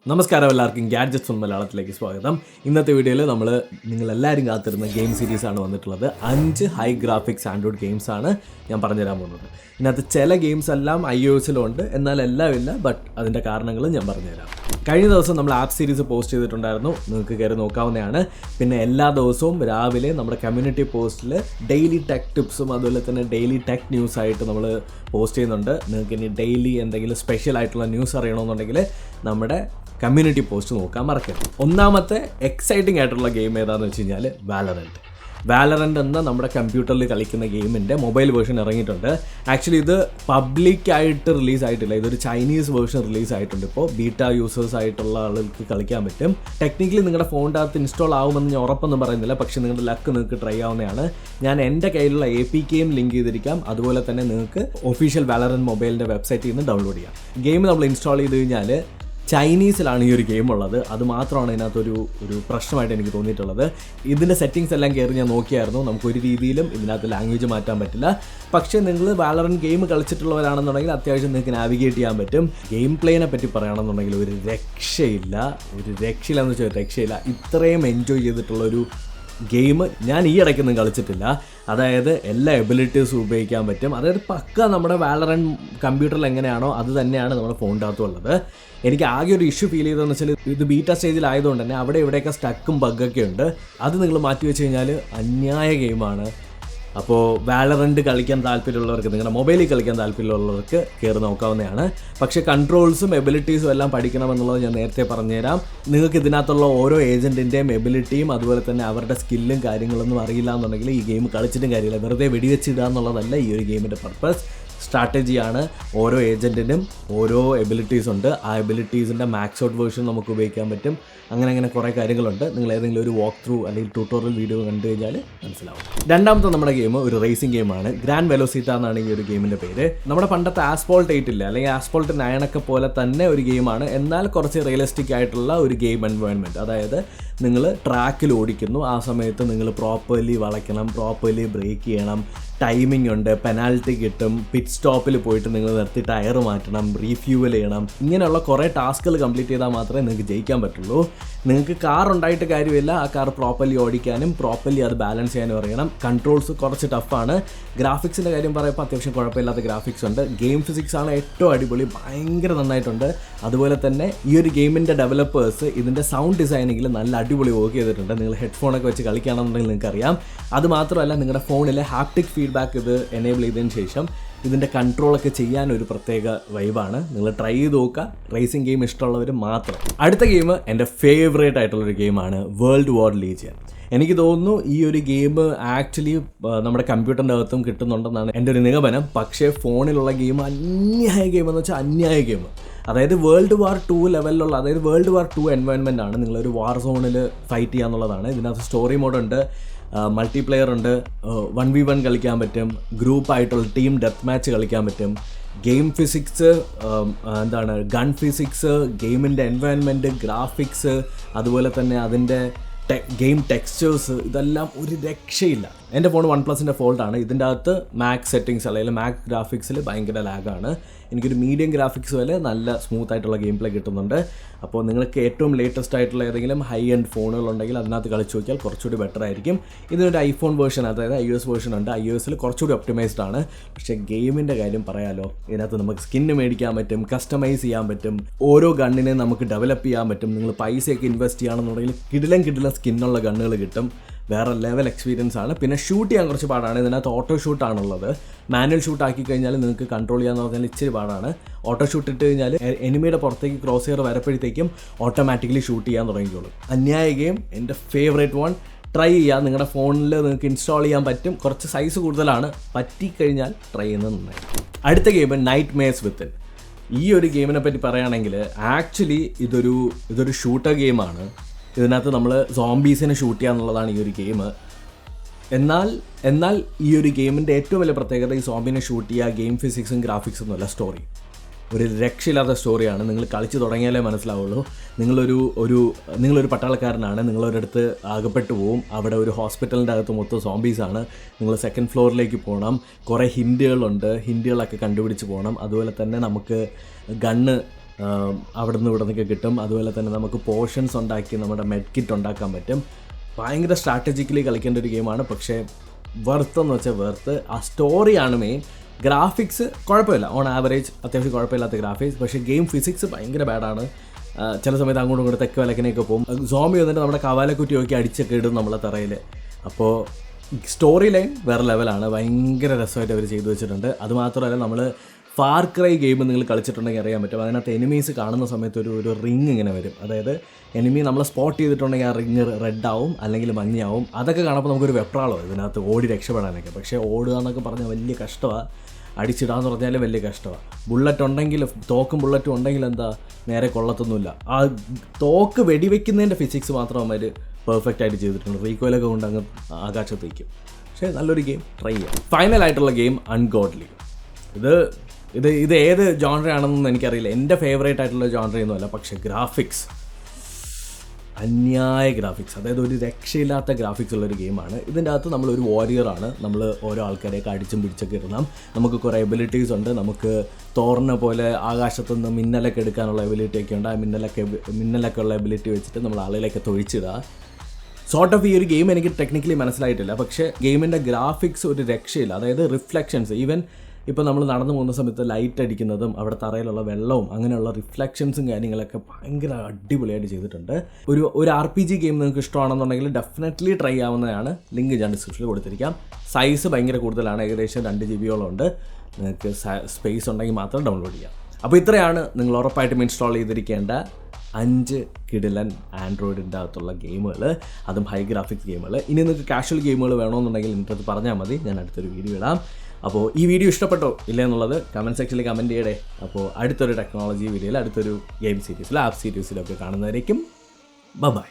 നമസ്കാരം എല്ലാവർക്കും ഗാഡ്ജറ്റ്സ് മലയാളത്തിലേക്ക് സ്വാഗതം. ഇന്നത്തെ വീഡിയോയിൽ നിങ്ങളെല്ലാവരും കാത്തിരുന്ന ഗെയിം സീരീസാണ് വന്നിട്ടുള്ളത്. 5 ഹൈ ഗ്രാഫിക്സ് ആൻഡ്രോയിഡ് ഗെയിംസാണ് ഞാൻ പറഞ്ഞുതരാൻ പോകുന്നത്. ഇതിനകത്ത് ചില ഗെയിംസ് എല്ലാം iOS-ലുണ്ട്, എന്നാൽ എല്ലാം ഇല്ല. ബട്ട് അതിൻ്റെ കാരണങ്ങളും ഞാൻ പറഞ്ഞുതരാം. കഴിഞ്ഞ ദിവസം നമ്മൾ ആപ്പ് സീരീസ് പോസ്റ്റ് ചെയ്തിട്ടുണ്ടായിരുന്നു, നിങ്ങൾക്ക് കയറി നോക്കാവുന്നതാണ്. പിന്നെ എല്ലാ ദിവസവും രാവിലെ നമ്മുടെ കമ്മ്യൂണിറ്റി പോസ്റ്റിൽ ഡെയിലി ടെക് ടിപ്സും അതുപോലെ തന്നെ ഡെയിലി ടെക് ന്യൂസായിട്ട് നമ്മൾ പോസ്റ്റ് ചെയ്യുന്നുണ്ട്. നിങ്ങൾക്ക് ഇനി ഡെയിലി എന്തെങ്കിലും സ്പെഷ്യൽ ആയിട്ടുള്ള ന്യൂസ് അറിയണമെന്നുണ്ടെങ്കിൽ നമ്മുടെ കമ്മ്യൂണിറ്റി പോസ്റ്റ് നോക്കാൻ മറക്കരുത്. ഒന്നാമത്തെ എക്സൈറ്റിംഗ് ആയിട്ടുള്ള ഗെയിം ഏതാണെന്ന് വെച്ച് കഴിഞ്ഞാൽ വാലറന്റ് എന്ന നമ്മുടെ കമ്പ്യൂട്ടറിൽ കളിക്കുന്ന ഗെയിമിൻ്റെ മൊബൈൽ വേർഷൻ ഇറങ്ങിയിട്ടുണ്ട്. ആക്ച്വലി ഇത് പബ്ലിക്കായിട്ട് റിലീസായിട്ടില്ല, ഇതൊരു ചൈനീസ് വേർഷൻ റിലീസായിട്ടുണ്ട്. ഇപ്പോൾ ബീറ്റ യൂസേഴ്സ് ആയിട്ടുള്ള ആളുകൾക്ക് കളിക്കാൻ പറ്റും. ടെക്നിക്കലി നിങ്ങളുടെ ഫോണിൻ്റെ അകത്ത് ഇൻസ്റ്റാൾ ആവുമെന്ന് ഞാൻ ഉറപ്പൊന്നും പറയുന്നില്ല, പക്ഷേ നിങ്ങളുടെ ലക്ക് നിങ്ങൾക്ക് ട്രൈ ആവുന്നതാണ്. ഞാൻ എൻ്റെ കയ്യിലുള്ള APKയും ലിങ്ക് ചെയ്തിരിക്കാം. അതുപോലെ തന്നെ നിങ്ങൾക്ക് ഒഫീഷ്യൽ വാലറന്റ് മൊബൈലിൻ്റെ വെബ്സൈറ്റിൽ നിന്ന് ഡൗൺലോഡ് ചെയ്യാം. ഗെയിം നമ്മൾ ഇൻസ്റ്റാൾ ചെയ്ത് കഴിഞ്ഞാൽ ചൈനീസിലാണ് ഈ ഒരു ഗെയിം ഉള്ളത്. അത് മാത്രമാണ് ഇതിനകത്തൊരു പ്രശ്നമായിട്ട് എനിക്ക് തോന്നിയിട്ടുള്ളത്. ഇതിൻ്റെ സെറ്റിങ്സ് എല്ലാം കയറി ഞാൻ നോക്കിയായിരുന്നു. നമുക്കൊരു രീതിയിലും ഇതിനകത്ത് ലാംഗ്വേജ് മാറ്റാൻ പറ്റില്ല. പക്ഷേ നിങ്ങൾ വാലറന്റ് ഗെയിം കളിച്ചിട്ടുള്ളവരാണെന്നുണ്ടെങ്കിൽ അത്യാവശ്യം നിങ്ങൾക്ക് നാവിഗേറ്റ് ചെയ്യാൻ പറ്റും. ഗെയിം പ്ലേനെ പറ്റി പറയുകയാണെന്നുണ്ടെങ്കിൽ ഒരു രക്ഷയില്ലെന്ന് വെച്ചാൽ രക്ഷയില്ല. ഇത്രയും എൻജോയ് ചെയ്തിട്ടുള്ളൊരു ഗെയിം ഞാൻ ഈ ഇടയ്ക്കൊന്നും കളിച്ചിട്ടില്ല. അതായത് എല്ലാ എബിലിറ്റീസും ഉപയോഗിക്കാൻ പറ്റും. അതായത് പക്ക നമ്മുടെ വാലറന്റ് കമ്പ്യൂട്ടറിൽ എങ്ങനെയാണോ അത് തന്നെയാണ് നമ്മുടെ ഫോണിൻ്റെ അകത്തുള്ളത്. എനിക്ക് ആകെ ഒരു ഇഷ്യൂ ഫീൽ ചെയ്തതെന്ന് വെച്ചാൽ ഇത് ബീറ്റ സ്റ്റേജിലായതുകൊണ്ട് തന്നെ അവിടെ ഇവിടെയൊക്കെ സ്റ്റക്കും ബഗ്ഗൊക്കെ ഉണ്ട്. അത് നിങ്ങൾ മാറ്റി വെച്ച് കഴിഞ്ഞാൽ അന്യായ ഗെയിമാണ്. അപ്പോൾ വാലറന്റ് കളിക്കാൻ താല്പര്യമുള്ളവർക്ക്, നിങ്ങളുടെ മൊബൈലിൽ കളിക്കാൻ താല്പര്യമുള്ളവർക്ക് കയറി നോക്കാവുന്നതാണ്. പക്ഷേ കൺട്രോൾസും എബിലിറ്റീസും എല്ലാം പഠിക്കണമെന്നുള്ളത് ഞാൻ നേരത്തെ പറഞ്ഞുതരാം. നിങ്ങൾക്ക് ഇതിനകത്തുള്ള ഓരോ ഏജൻറ്റിൻ്റെയും എബിലിറ്റിയും അതുപോലെ തന്നെ അവരുടെ സ്കില്ലും കാര്യങ്ങളൊന്നും അറിയില്ല എന്നുണ്ടെങ്കിൽ ഈ ഗെയിം കളിച്ചിട്ടും കാര്യമില്ല. വെറുതെ വെടിവെച്ചിടുക എന്നുള്ളതല്ല ഈ ഒരു ഗെയിമിൻ്റെ പർപ്പസ്. സ്ട്രാറ്റജിയാണ്. ഓരോ ഏജൻറ്റിനും ഓരോ എബിലിറ്റീസ് ഉണ്ട്. ആ എബിലിറ്റീസിൻ്റെ മാക്സ് ഔട്ട് വേർഷൻ നമുക്ക് ഉപയോഗിക്കാൻ പറ്റും. അങ്ങനെ കുറേ കാര്യങ്ങളുണ്ട്. നിങ്ങൾ ഏതെങ്കിലും ഒരു വാക്ക് ത്രൂ അല്ലെങ്കിൽ ട്യൂട്ടോറിയൽ വീഡിയോ കണ്ടു കഴിഞ്ഞാൽ മനസ്സിലാവും. രണ്ടാമത്തെ നമ്മുടെ ഗെയിം ഒരു റേസിംഗ് ഗെയിമാണ്. ഗ്രാൻഡ് വെലോസിറ്റ എന്നാണ് ഈ ഒരു ഗെയിമിൻ്റെ പേര്. നമ്മുടെ പണ്ടത്തെ ആസ്ഫോൾട്ട് 8 ഇല്ല, അല്ലെങ്കിൽ ആസ്ഫോൾട്ട് 9 ഒക്കെ പോലെ തന്നെ ഒരു ഗെയിമാണ്. എന്നാൽ കുറച്ച് റിയലിസ്റ്റിക് ആയിട്ടുള്ള ഒരു ഗെയിം എൻവയോൺമെൻറ്റ്. അതായത് നിങ്ങൾ ട്രാക്കിൽ ഓടിക്കുന്നു, ആ സമയത്ത് നിങ്ങൾ പ്രോപ്പർലി വളയ്ക്കണം, പ്രോപ്പർലി ബ്രേക്ക് ചെയ്യണം, ടൈമിംഗ് ഉണ്ട്, പെനാൽറ്റി കിട്ടും, പിറ്റ് സ്റ്റോപ്പിൽ പോയിട്ട് നിങ്ങൾ നിർത്തി ടയർ മാറ്റണം, റീഫ്യൂവൽ ചെയ്യണം. ഇങ്ങനെയുള്ള കുറേ ടാസ്കുകൾ കംപ്ലീറ്റ് ചെയ്താൽ മാത്രമേ നിങ്ങൾക്ക് ജയിക്കാൻ പറ്റുള്ളൂ. നിങ്ങൾക്ക് കാർ ഉണ്ടായിട്ട് കാര്യമില്ല, ആ കാർ പ്രോപ്പർലി ഓടിക്കാനും പ്രോപ്പർലി അത് ബാലൻസ് ചെയ്യാനും അറിയണം. കൺട്രോൾസ് കുറച്ച് ടഫാണ്. ഗ്രാഫിക്സിൻ്റെ കാര്യം പറയുമ്പോൾ അത്യാവശ്യം കുഴപ്പമില്ലാത്ത ഗ്രാഫിക്സ് ഉണ്ട്. ഗെയിം ഫിസിക്സ് ആണ് ഏറ്റവും അടിപൊളി, ഭയങ്കര നന്നായിട്ടുണ്ട്. അതുപോലെ തന്നെ ഈ ഒരു ഗെയിമിൻ്റെ ഡെവലപ്പേഴ്സ് ഇതിൻ്റെ സൗണ്ട് ഡിസൈനിങ്ങിൽ നല്ല അടിപൊളി വർക്ക് ചെയ്തിട്ടുണ്ട്. നിങ്ങൾ ഹെഡ്ഫോണൊക്കെ വെച്ച് കളിക്കുകയാണെന്നുണ്ടെങ്കിൽ നിങ്ങൾക്കറിയാം. അത് മാത്രമല്ല നിങ്ങളുടെ ഫോണിലെ ഹാപ്റ്റിക് ഫീഡ്ബാക്ക് ഇത് എനേബിൾ ചെയ്തതിന് ശേഷം ഇതിൻ്റെ കൺട്രോളൊക്കെ ചെയ്യാൻ ഒരു പ്രത്യേക വൈബാണ്. നിങ്ങൾ ട്രൈ ചെയ്ത് നോക്കുക, റേസിംഗ് ഗെയിം ഇഷ്ടമുള്ളവർ മാത്രം. അടുത്ത ഗെയിം എൻ്റെ ഫേവറേറ്റ് ആയിട്ടുള്ളൊരു ഗെയിമാണ് വേൾഡ് വാർ ലീജിയൻ. എനിക്ക് തോന്നുന്നു ഈ ഒരു ഗെയിം ആക്ച്വലി നമ്മുടെ കമ്പ്യൂട്ടറിൻ്റെ അകത്തും കിട്ടുന്നുണ്ടെന്നാണ് എൻ്റെ ഒരു നിഗമനം. പക്ഷേ ഫോണിലുള്ള ഗെയിം അന്യായ ഗെയിം എന്ന് വെച്ചാൽ അന്യായ ഗെയിം. അതായത് വേൾഡ് വാർ 2 ലെവലിലുള്ള, അതായത് വേൾഡ് വാർ 2 എൻവയോൺമെൻ്റ് ആണ്. നിങ്ങളൊരു വാർ സോണിൽ ഫൈറ്റ് ചെയ്യുക എന്നുള്ളതാണ്. ഇതിനകത്ത് സ്റ്റോറി മോഡുണ്ട്, മൾട്ടിപ്ലെയർ ഉണ്ട്, 1v1 കളിക്കാൻ പറ്റും, ഗ്രൂപ്പായിട്ടുള്ള ടീം ഡെത്ത് മാച്ച് കളിക്കാൻ പറ്റും. ഗെയിം ഫിസിക്സ്, ഗൺ ഫിസിക്സ്, ഗെയിമിൻ്റെ എൻവയോൺമെൻറ്റ്, ഗ്രാഫിക്സ്, അതുപോലെ തന്നെ അതിൻ്റെ ഗെയിം ടെക്സ്ചേഴ്സ്, ഇതെല്ലാം ഒരു രക്ഷയില്ല. എൻ്റെ ഫോൺ OnePlusൻ്റെ ഫോൾട്ടാണ്. ഇതിൻ്റെ അകത്ത് മാക്സ് സെറ്റിങ്സ് അല്ലെങ്കിൽ മാക്സ് ഗ്രാഫിക്സിൽ ഭയങ്കര ലാഗാണ്. എനിക്കൊരു മീഡിയം ഗ്രാഫിക്സ് വരെ നല്ല സ്മൂത്ത് ആയിട്ടുള്ള ഗെയിം പ്ലേ കിട്ടുന്നുണ്ട്. അപ്പോൾ നിങ്ങൾക്ക് ഏറ്റവും ലേറ്റസ്റ്റ് ആയിട്ടുള്ള ഏതെങ്കിലും ഹൈ എൻഡ് ഫോണുകളുണ്ടെങ്കിൽ അതിനകത്ത് കളിച്ച് നോക്കിയാൽ കുറച്ചുകൂടി ബെറ്റർ ആയിരിക്കും. ഇതിനൊരു ഐഫോൺ വേർഷൻ, അതായത് iOS വേർഷൻ ഉണ്ട്. iOSൽ കുറച്ചുകൂടി ഒപ്റ്റിമൈസ്ഡ് ആണ്. പക്ഷേ ഗെയിമിൻ്റെ കാര്യം പറയാലോ, ഇതിനകത്ത് നമുക്ക് സ്കിന്ന് മേടിക്കാൻ പറ്റും, കസ്റ്റമൈസ് ചെയ്യാൻ പറ്റും, ഓരോ ഗണ്ണിനെ നമുക്ക് ഡെവലപ്പ് ചെയ്യാൻ പറ്റും. നിങ്ങൾ പൈസയൊക്കെ ഇൻവെസ്റ്റ് ചെയ്യുകയാണെന്നുണ്ടെങ്കിൽ കിടിലം സ്കിന്നുള്ള ഗണ്ണുകൾ കിട്ടും. വേറെ ലെവൽ എക്സ്പീരിയൻസ് ആണ്. പിന്നെ ഷൂട്ട് ചെയ്യാൻ കുറച്ച് പാടാണ്. ഇതിനകത്ത് ഓട്ടോ ഷൂട്ടാണുള്ളത്. മാനുവൽ ഷൂട്ട് ആക്കി കഴിഞ്ഞാൽ നിങ്ങൾക്ക് കൺട്രോൾ ചെയ്യാന്ന് പറഞ്ഞാൽ ഇച്ചിരി പാടാണ്. ഓട്ടോ ഷൂട്ട് ഇട്ട് കഴിഞ്ഞാൽ എനിമിയുടെ പുറത്തേക്ക് ക്രോസ് ഹെയർ വരപ്പോഴത്തേക്കും ഓട്ടോമാറ്റിക്കലി ഷൂട്ട് ചെയ്യാൻ തുടങ്ങിക്കോളും. അന്യായ ഗെയിം, എൻ്റെ ഫേവറേറ്റ് വൺ. ട്രൈ ചെയ്യുക. നിങ്ങളുടെ ഫോണിൽ നിങ്ങൾക്ക് ഇൻസ്റ്റാൾ ചെയ്യാൻ പറ്റും. കുറച്ച് സൈസ് കൂടുതലാണ്, പറ്റിക്കഴിഞ്ഞാൽ ട്രൈ ചെയ്യുന്നത് നന്നായി. അടുത്ത ഗെയിം നൈറ്റ് മെയർസ് വിത്തിൻ. ഈ ഒരു ഗെയിമിനെ പറ്റി പറയുകയാണെങ്കിൽ ആക്ച്വലി ഇതൊരു ഷൂട്ടർ ഗെയിമാണ്. ഇതിനകത്ത് നമ്മൾ സോംബീസിനെ ഷൂട്ട് ചെയ്യുക എന്നുള്ളതാണ് ഈ ഒരു ഗെയിം. എന്നാൽ ഈ ഒരു ഗെയിമിൻ്റെ ഏറ്റവും വലിയ പ്രത്യേകത ഈ സോംബീനെ ഷൂട്ട് ചെയ്യുക, ഗെയിം ഫിസിക്സും ഗ്രാഫിക്സും ഒന്നുമല്ല, സ്റ്റോറി. ഒരു രക്ഷയില്ലാത്ത സ്റ്റോറിയാണ്. നിങ്ങൾ കളിച്ച് തുടങ്ങിയാലേ മനസ്സിലാവുള്ളൂ. നിങ്ങളൊരു പട്ടാളക്കാരനാണ്, നിങ്ങളൊരിടത്ത് അകപ്പെട്ടു പോവും. അവിടെ ഒരു ഹോസ്പിറ്റലിൻ്റെ അകത്ത് മൊത്തം സോംബീസാണ്. നിങ്ങൾ സെക്കൻഡ് ഫ്ലോറിലേക്ക് പോകണം. കുറേ ഹിൻഡുകളൊക്കെ കണ്ടുപിടിച്ച് പോകണം. അതുപോലെ തന്നെ നമുക്ക് ഗണ്ണ് അവിടെ നിന്ന് ഇവിടെ നിന്നൊക്കെ കിട്ടും. അതുപോലെ തന്നെ നമുക്ക് പോർഷൻസ് ഉണ്ടാക്കി നമ്മുടെ മെഡ് കിറ്റ് ഉണ്ടാക്കാൻ പറ്റും. ഭയങ്കര സ്ട്രാറ്റജിക്കലി കളിക്കേണ്ട ഒരു ഗെയിമാണ്. പക്ഷേ വെർത്തെന്ന് വെച്ചാൽ വെർത്ത് ആ സ്റ്റോറിയാണ് മെയിൻ. ഗ്രാഫിക്സ് കുഴപ്പമില്ല, ഓൺ ആവറേജ് അത്യാവശ്യം കുഴപ്പമില്ലാത്ത ഗ്രാഫിക്സ്. പക്ഷേ ഗെയിം ഫിസിക്സ് ഭയങ്കര ബാഡാണ്. ചില സമയത്ത് അങ്ങോട്ടും ഇങ്ങോട്ട് തെക്ക് വിലക്കിനൊക്കെ പോകും. സോംബി വന്നിട്ട് നമ്മുടെ കവാലക്കുറ്റി നോക്കി അടിച്ചൊക്കെ ഇടും നമ്മളെ തറയിൽ. അപ്പോൾ സ്റ്റോറി ലൈൻ വേറെ ലെവലാണ്. ഭയങ്കര രസമായിട്ട് അവർ ചെയ്തു വെച്ചിട്ടുണ്ട്. അതുമാത്രമല്ല, നമ്മൾ ഫാർ ക്രൈ ഗെയിം നിങ്ങൾ കളിച്ചിട്ടുണ്ടെങ്കിൽ അറിയാൻ പറ്റും. അതിനകത്ത് എനിമീസ് കാണുന്ന സമയത്ത് ഒരു റിങ് ഇങ്ങനെ വരും. അതായത് എനിമി നമ്മളെ സ്പോട്ട് ചെയ്തിട്ടുണ്ടെങ്കിൽ ആ റിങ് റെഡ് ആവും അല്ലെങ്കിൽ മഞ്ഞാവും. അതൊക്കെ കാണുമ്പോൾ നമുക്കൊരു വെപ്രാളോ ഇതിനകത്ത് ഓടി രക്ഷപ്പെടാനൊക്കെ. പക്ഷേ ഓടുക എന്നൊക്കെ പറഞ്ഞാൽ വലിയ കഷ്ടമാണ്. അടിച്ചിടാന്ന് പറഞ്ഞാൽ വലിയ കഷ്ടമാണ്. ബുള്ളറ്റ് ഉണ്ടെങ്കിൽ, തോക്കും ബുള്ളറ്റും ഉണ്ടെങ്കിൽ എന്താ നേരെ കൊള്ളത്തൊന്നുമില്ല. ആ തോക്ക് വെടിവെക്കുന്നതിൻ്റെ ഫിസിക്സ് മാത്രം അവർ പെർഫെക്റ്റ് ആയിട്ട് ചെയ്തിട്ടുണ്ട്. റീകോയിലൊക്കെ കൊണ്ട് അങ്ങ് ആകാശത്തേക്കും. പക്ഷേ നല്ലൊരു ഗെയിം, ട്രൈ ചെയ്യാം. ഫൈനലായിട്ടുള്ള ഗെയിം അൺഗോഡ്ലി. ഇത് ഏത് ജോൺറയാണെന്നൊന്നും എനിക്കറിയില്ല. എൻ്റെ ഫേവറേറ്റ് ആയിട്ടുള്ള ജോൺറയൊന്നുമല്ല. പക്ഷേ ഗ്രാഫിക്സ്, അന്യായ ഗ്രാഫിക്സ്, അതായത് ഒരു രക്ഷയില്ലാത്ത ഗ്രാഫിക്സ് ഉള്ളൊരു ഗെയിമാണ്. ഇതിൻ്റെ അകത്ത് നമ്മളൊരു വാരിയറാണ്. നമ്മൾ ഓരോ ആൾക്കാരെയൊക്കെ അടിച്ചും പിടിച്ചൊക്കെ ഇടണം. നമുക്ക് കുറേ എബിലിറ്റീസ് ഉണ്ട്. നമുക്ക് തോറിനെ പോലെ ആകാശത്തുനിന്ന് മിന്നലൊക്കെ എടുക്കാനുള്ള എബിലിറ്റിയൊക്കെ ഉണ്ട്. ആ മിന്നലൊക്കെ ഉള്ള എബിലിറ്റി വെച്ചിട്ട് നമ്മൾ ആളുകളെയൊക്കെ തൊഴിച്ചിടുക. സോർട്ട് ഓഫ് ഈ ഒരു ഗെയിം എനിക്ക് ടെക്നിക്കലി മനസ്സിലായിട്ടില്ല. പക്ഷേ ഗെയിമിൻ്റെ ഗ്രാഫിക്സ് ഒരു രക്ഷയില്ല. അതായത് റിഫ്ലക്ഷൻസ്, ഈവൻ ഇപ്പോൾ നമ്മൾ നടന്നു പോകുന്ന സമയത്ത് ലൈറ്റ് അടിക്കുന്നതും അവിടെ തറയിലുള്ള വെള്ളവും അങ്ങനെയുള്ള റിഫ്ലക്ഷൻസും കാര്യങ്ങളൊക്കെ ഭയങ്കര അടിപൊളിയായിട്ട് ചെയ്തിട്ടുണ്ട്. ഒരു RPG ഗെയിം നിങ്ങൾക്ക് ഇഷ്ടമാണെന്നുണ്ടെങ്കിൽ ഡെഫിനറ്റ്ലി ട്രൈ ആവുന്നതാണ്. ലിങ്ക് ഞാൻ ഡിസ്ക്രിപ്ഷനിൽ കൊടുത്തിരിക്കാം. സൈസ് ഭയങ്കര കൂടുതലാണ്, ഏകദേശം 2 GB ഉണ്ട്. നിങ്ങൾക്ക് സ്പേസ് ഉണ്ടെങ്കിൽ മാത്രം ഡൗൺലോഡ് ചെയ്യാം. അപ്പോൾ ഇത്രയാണ് നിങ്ങൾ ഉറപ്പായിട്ടും ഇൻസ്റ്റാൾ ചെയ്തിരിക്കേണ്ട 5 കിടിലൻ ആൻഡ്രോയിഡിൻ്റെ അകത്തുള്ള ഗെയിമുകൾ, അതും ഹൈ ഗ്രാഫിക്സ് ഗെയിമുകൾ. ഇനി നിങ്ങൾക്ക് കാഷ്വൽ ഗെയിമുകൾ വേണമെന്നുണ്ടെങ്കിൽ എൻ്റെ അടുത്ത് പറഞ്ഞാൽ മതി, ഞാൻ അടുത്തൊരു വീഡിയോ ഇടാം. അപ്പോൾ ഈ വീഡിയോ ഇഷ്ടപ്പെട്ടോ ഇല്ല എന്നുള്ളത് കമൻറ്റ് സെക്ഷനിൽ കമൻറ്റ് ചെയ്യണേ. അപ്പോൾ അടുത്തൊരു ടെക്നോളജി വീഡിയോയിൽ, അടുത്തൊരു ഗെയിം സീരീസിലോ ആപ്പ് സീരീസിലോ ഒക്കെ കാണുന്നതായിരിക്കും. ബൈ.